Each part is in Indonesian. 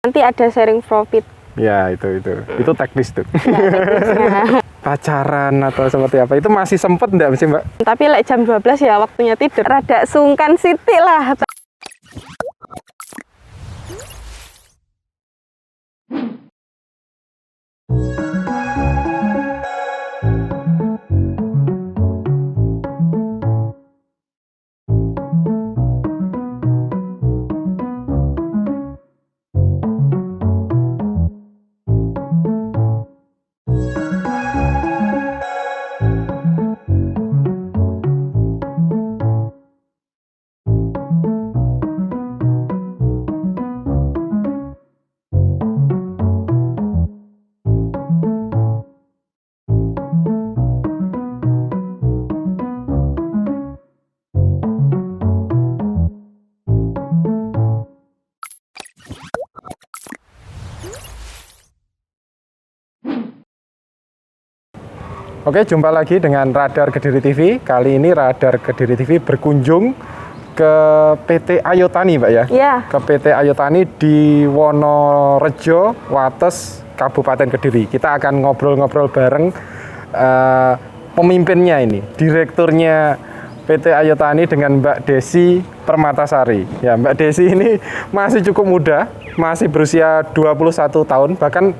Nanti ada sharing profit. Ya, itu teknis tuh. Ya, teknisnya. Pacaran atau seperti apa? Itu masih sempet enggak sih, Mbak? Tapi jam 12 ya waktunya tidur. Rada sungkan sithik lah. Oke, jumpa lagi dengan Radar Kediri TV. Kali ini Radar Kediri TV berkunjung ke PT Ayo Tani, Mbak ya? Iya. Ke PT Ayo Tani di Wonorejo, Wates, Kabupaten Kediri. Kita akan ngobrol-ngobrol bareng pemimpinnya ini, direkturnya PT Ayo Tani dengan Mbak Desi Permatasari. Ya, Mbak Desi ini masih cukup muda, masih berusia 21 tahun, bahkan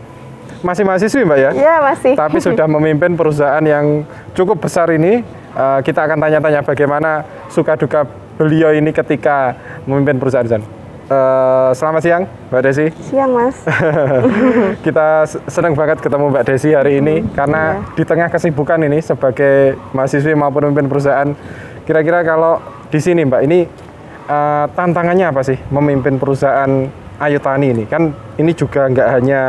masih mahasiswi, Mbak ya? Iya, masih. Tapi sudah memimpin perusahaan yang cukup besar ini. Kita akan tanya-tanya bagaimana suka duka beliau ini ketika memimpin perusahaan. Selamat siang, Mbak Desi. Siang, Mas. Kita senang banget ketemu Mbak Desi hari ini karena di tengah kesibukan ini sebagai mahasiswi maupun memimpin perusahaan. Kira-kira kalau di sini, Mbak, ini tantangannya apa sih memimpin perusahaan Ayo Tani ini? Kan ini juga nggak hanya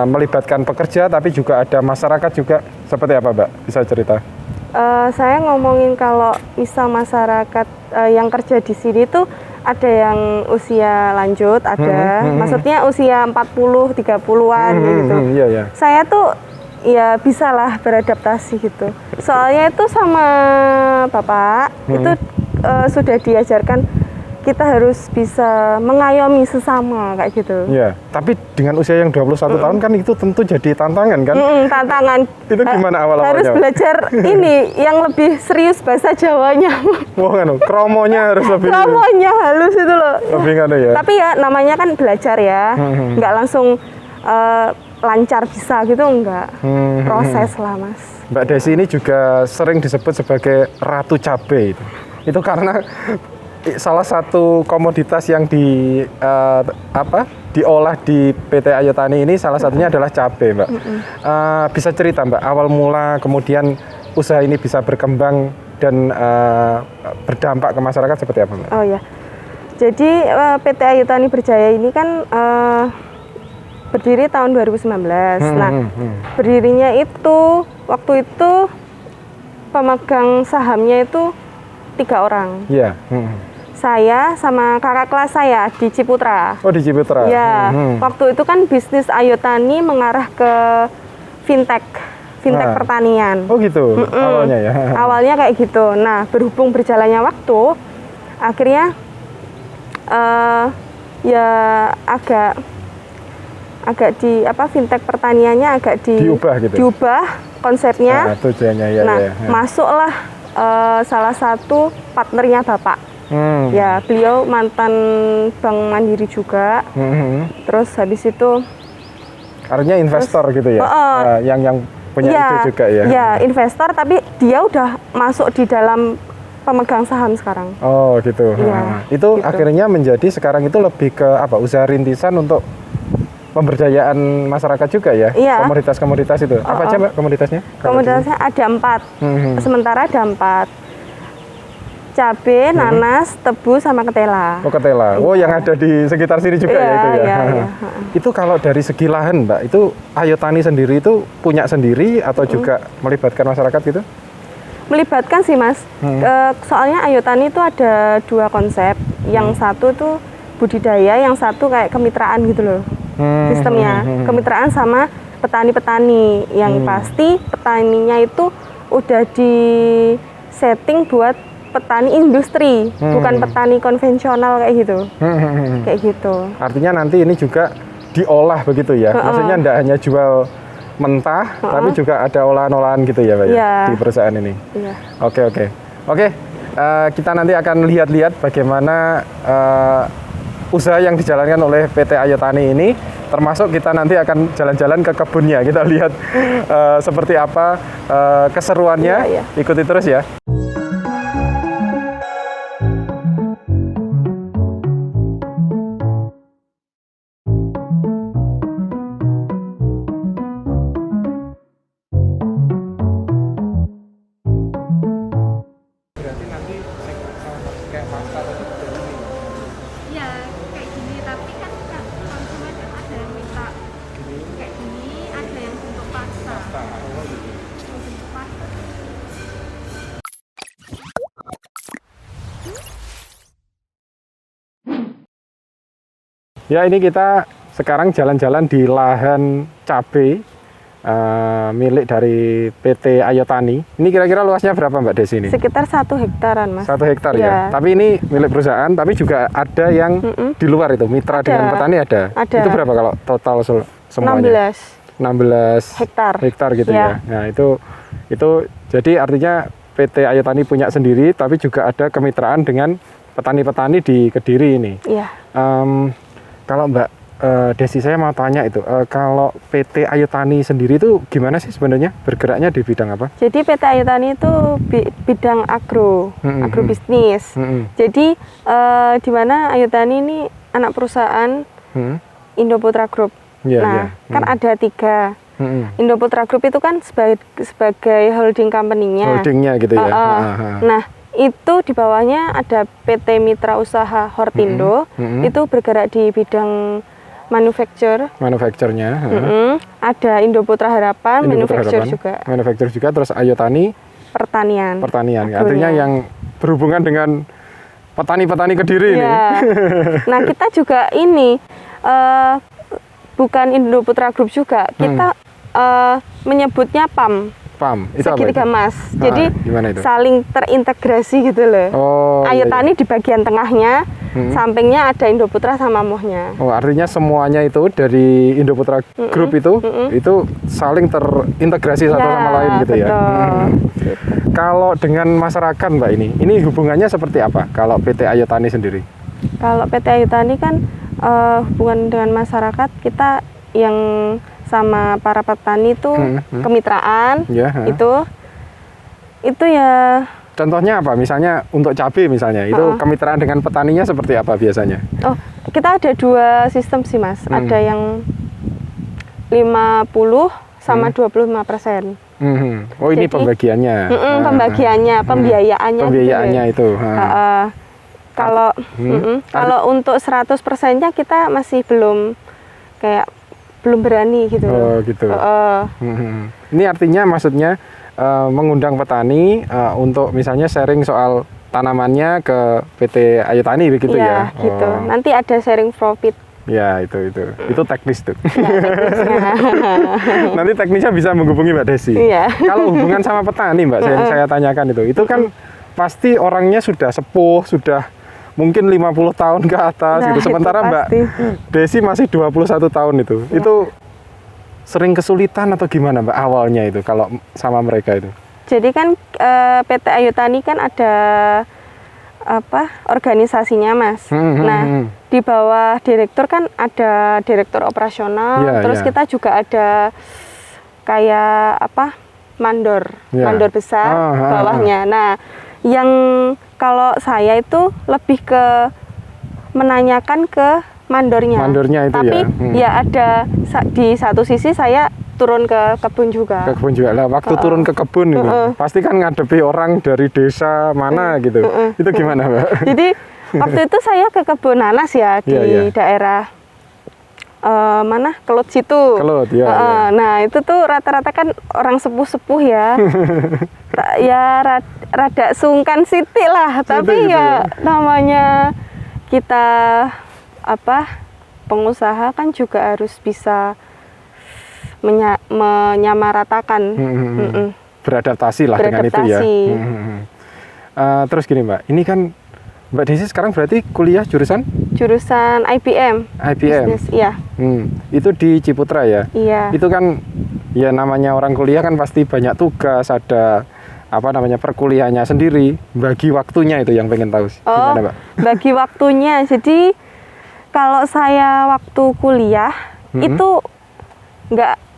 melibatkan pekerja, tapi juga ada masyarakat juga. Seperti apa, Mbak? Bisa cerita? Saya ngomongin kalau bisa masyarakat yang kerja di sini tuh ada yang usia lanjut, ada. Maksudnya usia 40, 30-an gitu. Iya, iya. Saya tuh ya bisalah beradaptasi gitu. Soalnya itu sama Bapak itu sudah diajarkan kita harus bisa mengayomi sesama kayak gitu. Iya, tapi dengan usia yang 21 tahun kan itu tentu jadi tantangan kan? Tantangan. Itu gimana awal-awalnya? Harus belajar ini yang lebih serius bahasa Jawanya. Wah, kan, kromonya harus lebih. Kromonya halus itu loh. Lebih kan ya? Tapi ya namanya kan belajar ya, nggak langsung lancar bisa gitu, enggak. Proses lah, Mas. Mbak Desi ini juga sering disebut sebagai Ratu Cabai itu. Itu karena salah satu komoditas yang diolah di PT Ayo Tani ini salah satunya adalah cabai, Mbak. Bisa cerita, Mbak, awal mula kemudian usaha ini bisa berkembang dan berdampak ke masyarakat seperti apa, Mbak? Oh ya, jadi PT Ayo Tani Berjaya ini kan berdiri tahun 2019. Nah, berdirinya itu waktu itu pemegang sahamnya itu 3 orang. Iya. Saya sama kakak kelas saya di Ciputra. Oh, di Ciputra. Ya, waktu itu kan bisnis Ayo Tani mengarah ke fintech pertanian. Oh gitu, awalnya ya. Awalnya kayak gitu. Nah, berhubung berjalannya waktu, akhirnya ya agak di fintech pertaniannya agak diubah gitu. Diubah konsepnya. Nah, tujuannya ya. Nah, ya. masuklah salah satu partnernya Bapak. Ya, beliau mantan Bank Mandiri juga. Terus habis itu artinya investor gitu ya, yang punya ide juga ya. Ya, investor, tapi dia udah masuk di dalam pemegang saham sekarang. Oh gitu. Ya, itu gitu. akhirnya menjadi sekarang itu lebih ke usaha rintisan untuk pemberdayaan masyarakat juga ya. Iya. Komoditas-komoditas itu. Apa aja, Mbak, komoditasnya? Komoditasnya ada 4. Sementara ada 4. Cabai, nanas, tebu, sama ketela. Oh, ketela. Oh, yang ada di sekitar sini juga ya itu ya. Iya. Itu kalau dari segi lahan, Mbak, itu Ayo Tani sendiri itu punya sendiri atau juga melibatkan masyarakat gitu? Melibatkan sih, Mas. Soalnya Ayo Tani itu ada 2 konsep. Yang satu tuh budidaya, yang satu kayak kemitraan gitu loh. Sistemnya. Kemitraan sama petani-petani. Yang pasti petaninya itu udah di setting buat petani industri, bukan petani konvensional kayak gitu. Kayak gitu. Artinya nanti ini juga diolah begitu ya? Maksudnya tidak hanya jual mentah, tapi juga ada olahan-olahan gitu ya Pak ya, di perusahaan ini? Iya. Oke, kita nanti akan lihat-lihat bagaimana usaha yang dijalankan oleh PT Ayo Tani ini, termasuk kita nanti akan jalan-jalan ke kebunnya, kita lihat seperti apa keseruannya. Ikuti terus ya. Iya, kayak gini, tapi kan konsumen kan ada yang minta kayak gini, ada yang bentuk pasta. Bentuk pasta. Ya, ini kita sekarang jalan-jalan di lahan cabai milik dari PT Ayo Tani. Ini kira-kira luasnya berapa Mbak Desi ini? Sekitar 1 hektaran, Mas. 1 hektar ya. Tapi ini milik perusahaan, tapi juga ada yang di luar itu, mitra dengan petani ada. Itu berapa kalau total semuanya? 16 hektar gitu ya. Nah, itu jadi artinya PT Ayo Tani punya sendiri, tapi juga ada kemitraan dengan petani-petani di Kediri ini. Iya. Kalau Mbak Desi, saya mau tanya itu, kalau PT Ayo Tani sendiri itu gimana sih sebenarnya bergeraknya di bidang apa? Jadi PT Ayo Tani itu bidang agrobisnis. Jadi di mana Ayo Tani ini anak perusahaan Indoputra Group. Kan ada 3. Indoputra Group itu kan sebagai holding company-nya. Holdingnya gitu ya. Nah, itu di bawahnya ada PT Mitra Usaha Hortindo, itu bergerak di bidang manufacture-nya. Ada Indoputra Harapan, manufacture juga. Terus Ayo Tani pertanian. Artinya yang berhubungan dengan petani-petani Kediri ini. Nah, kita juga ini bukan Indoputra Group juga, kita menyebutnya PAM. Itu segitiga emas. Jadi itu? saling terintegrasi gitu loh. Ayo Tani di bagian tengahnya, sampingnya ada Indoputra sama Mohnya. Artinya semuanya itu dari Indoputra Group itu saling terintegrasi satu sama lain gitu ya. Kalau dengan masyarakat Mbak ini hubungannya seperti apa kalau PT Ayo Tani sendiri? Kalau PT Ayo Tani kan hubungan dengan masyarakat, kita yang sama para petani itu kemitraan, itu ya. Contohnya apa? Misalnya untuk cabai misalnya, itu kemitraan dengan petaninya seperti apa biasanya? Kita ada 2 sistem sih Mas, ada yang 50 sama 25%. Ini pembagiannya. Pembiayaannya itu. Kalau untuk 100%-nya kita masih belum berani gitu. Ini artinya maksudnya mengundang petani untuk misalnya sharing soal tanamannya ke PT Ayo Tani begitu ya? Gitu. Nanti ada sharing profit. Ya, itu teknis tuh. Nanti teknisnya bisa menghubungi Mbak Desi. Kalau hubungan sama petani Mbak, saya tanyakan itu kan pasti orangnya sudah sepuh, sudah mungkin 50 tahun ke atas gitu. Sementara Mbak Desi masih 21 tahun itu. Itu sering kesulitan atau gimana Mbak awalnya itu kalau sama mereka itu? Jadi kan PT Ayo Tani kan ada organisasinya Mas. Nah, di bawah direktur kan ada direktur operasional, terus kita juga ada kayak mandor besar bawahnya. Nah, yang kalau saya itu lebih ke menanyakan ke mandornya itu. Tapi ya ada di satu sisi saya turun ke kebun juga. Lah, waktu turun ke kebun ini pasti kan ngadepi orang dari desa mana gitu. Itu gimana Mbak? Jadi waktu itu saya ke kebun nanas ya di daerah mana Kelut situ. Nah, itu tuh rata-rata kan orang sepuh-sepuh ya. Ya rada sungkan sitik lah, tapi ya namanya kita pengusaha kan juga harus bisa menyamaratakan, beradaptasi lah dengan itu ya. Terus gini Mbak, ini kan Mbak Desi sekarang berarti kuliah jurusan IBM. IBM. Bisnis, iya. Itu di Ciputra ya? Iya. Itu kan ya namanya orang kuliah kan pasti banyak tugas, ada apa namanya perkuliahannya sendiri. Bagi waktunya itu yang pengen tahu. Gimana Mbak? Bagi waktunya. Jadi kalau saya waktu kuliah itu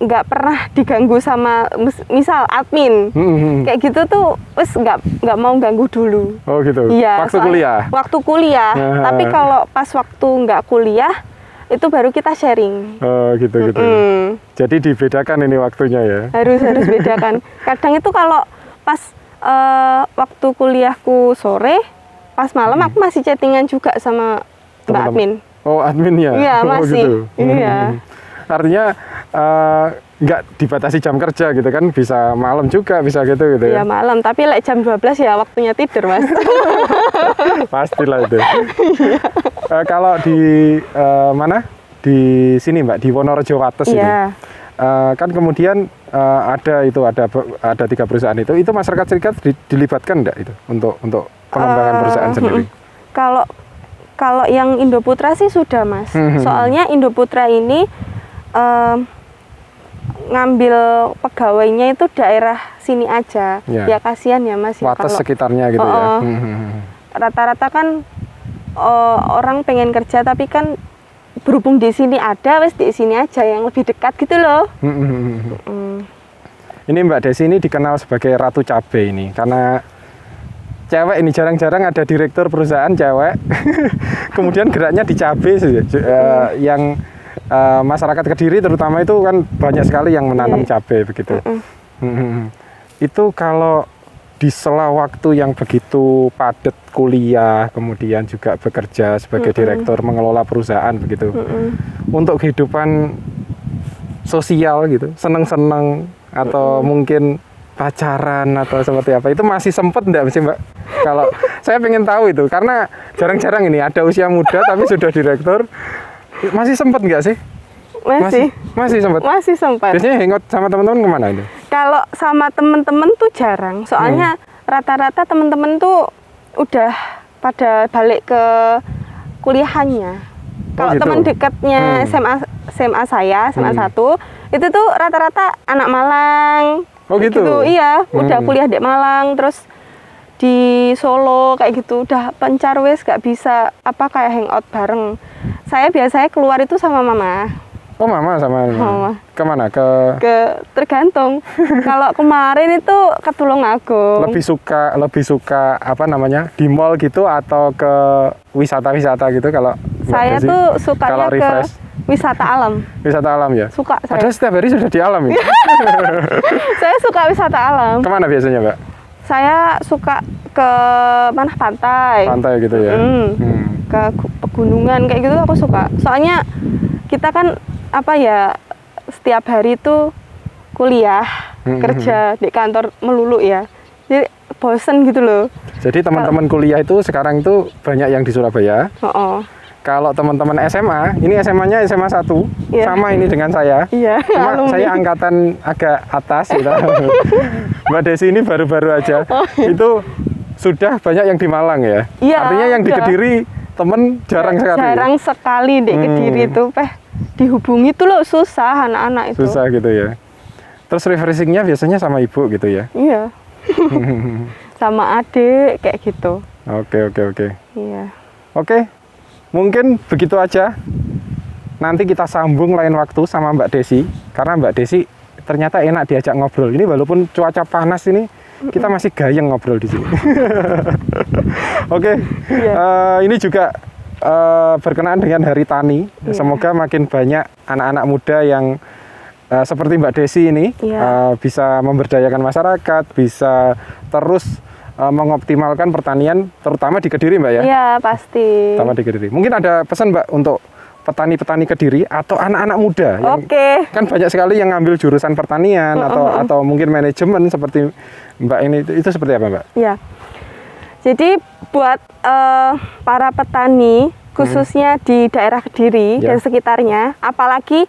nggak pernah diganggu sama misal admin kayak gitu tuh, wes nggak mau ganggu dulu. Oh gitu. Iya. Waktu kuliah. Waktu kuliah. Tapi kalau pas waktu nggak kuliah itu baru kita sharing. Oh gitu. Jadi dibedakan ini waktunya ya. Harus bedakan. Kadang itu kalau pas waktu kuliahku sore, pas malam aku masih chattingan juga sama Mbak admin. Oh adminnya. Iya masih. Gitu. Iya. Artinya nggak dibatasi jam kerja gitu kan, bisa malam juga, bisa gitu ya? Iya malam, tapi jam 12 ya waktunya tidur Mas. Pastilah itu. Kalau di mana? Di sini Mbak, di Wonorejo Wates itu. Kan kemudian ada 3 perusahaan itu masyarakat serikat dilibatkan enggak itu untuk pengembangan perusahaan sendiri? Kalau yang Indoputra sih sudah Mas. Soalnya Indoputra ini ngambil pegawainya itu daerah sini aja. Ya kasihan ya Mas. Wates sekitarnya gitu ya. Rata-rata kan orang pengen kerja tapi kan berhubung di sini ada, wes di sini aja yang lebih dekat gitu loh. Ini Mbak Desi ini dikenal sebagai Ratu Cabe ini karena cewek ini, jarang-jarang ada direktur perusahaan cewek. Kemudian geraknya di cabe yang masyarakat Kediri terutama itu kan banyak sekali yang menanam cabe begitu. Itu kalau di sela waktu yang begitu padat kuliah, kemudian juga bekerja sebagai direktur mengelola perusahaan begitu. Untuk kehidupan sosial gitu, seneng-seneng atau mungkin pacaran atau seperti apa, itu masih sempet enggak sih Mbak? Kalau saya pengen tahu itu, karena jarang-jarang ini ada usia muda tapi sudah direktur. Masih sempet nggak sih? Masih sempet. Masih sempat. Biasanya hangout sama teman-teman kemana itu? Kalau sama teman-teman tuh jarang. Soalnya rata-rata teman-teman tuh udah pada balik ke kuliahannya. Kalau gitu. teman dekatnya SMA saya, SMA 1, itu tuh rata-rata anak Malang. Oh gitu? Iya, udah kuliah di Malang, terus di Solo kayak gitu, udah pencar wes gak bisa kayak hangout bareng. Saya biasanya keluar itu sama mama. Oh mama sama Mama. Kemana? Tergantung. Kalau kemarin itu ke Tulungagung. Lebih suka apa namanya, di mall gitu atau ke wisata-wisata gitu kalau saya tuh sukanya ke wisata alam. Wisata alam ya? Suka saya. Padahal setiap hari sudah di alam ya? Saya suka wisata alam. Kemana biasanya Mbak? Saya suka ke mana, pantai. Pantai gitu ya? Ke pegunungan kayak gitu aku suka. Soalnya kita kan setiap hari itu kuliah, kerja di kantor melulu ya. Jadi bosen gitu loh. Jadi teman-teman kuliah itu sekarang itu banyak yang di Surabaya. Kalau teman-teman SMA, ini SMA-nya SMA 1, sama ini dengan saya. Cuma saya angkatan agak atas gitu. Mbak Desi ini baru-baru aja. Itu sudah banyak yang di Malang ya? Artinya yang di Kediri temen jarang sekali. Jarang sekali di Kediri itu, dihubungi tuh loh susah anak-anak itu. Susah gitu ya. Terus refreshingnya biasanya sama ibu gitu ya? Iya. Sama adik kayak gitu. Oke. Iya. Oke, mungkin begitu aja. Nanti kita sambung lain waktu sama Mbak Desi, karena Mbak Desi ternyata enak diajak ngobrol. Ini walaupun cuaca panas ini, kita masih gayeng ngobrol di sini. Oke. Ini juga berkenaan dengan Hari Tani. Semoga makin banyak anak-anak muda yang seperti Mbak Desi ini bisa memberdayakan masyarakat, bisa terus mengoptimalkan pertanian, terutama di Kediri Mbak ya? Iya pasti. Terutama di Kediri. Mungkin ada pesan Mbak untuk petani-petani Kediri atau anak-anak muda yang kan banyak sekali yang ngambil jurusan pertanian atau mungkin manajemen seperti Mbak ini, itu seperti apa Mbak? Iya. Jadi buat para petani khususnya di daerah Kediri dan sekitarnya, apalagi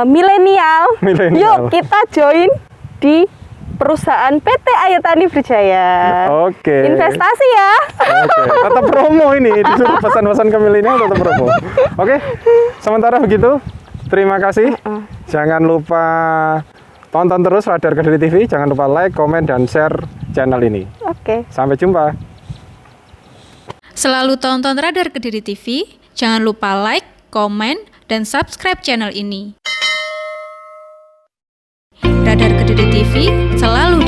milenial, yuk kita join di perusahaan PT Ayu Tani Berjaya. Oke. Investasi ya. Oke, tetap promo ini, disuruh pesan-pesan ke milenial tetap promo. Oke, sementara begitu, terima kasih. Jangan lupa tonton terus Radar Kediri TV, jangan lupa like, komen, dan share channel ini. Oke. Sampai jumpa. Selalu tonton Radar Kediri TV, jangan lupa like, komen, dan subscribe channel ini. Radar Kediri TV selalu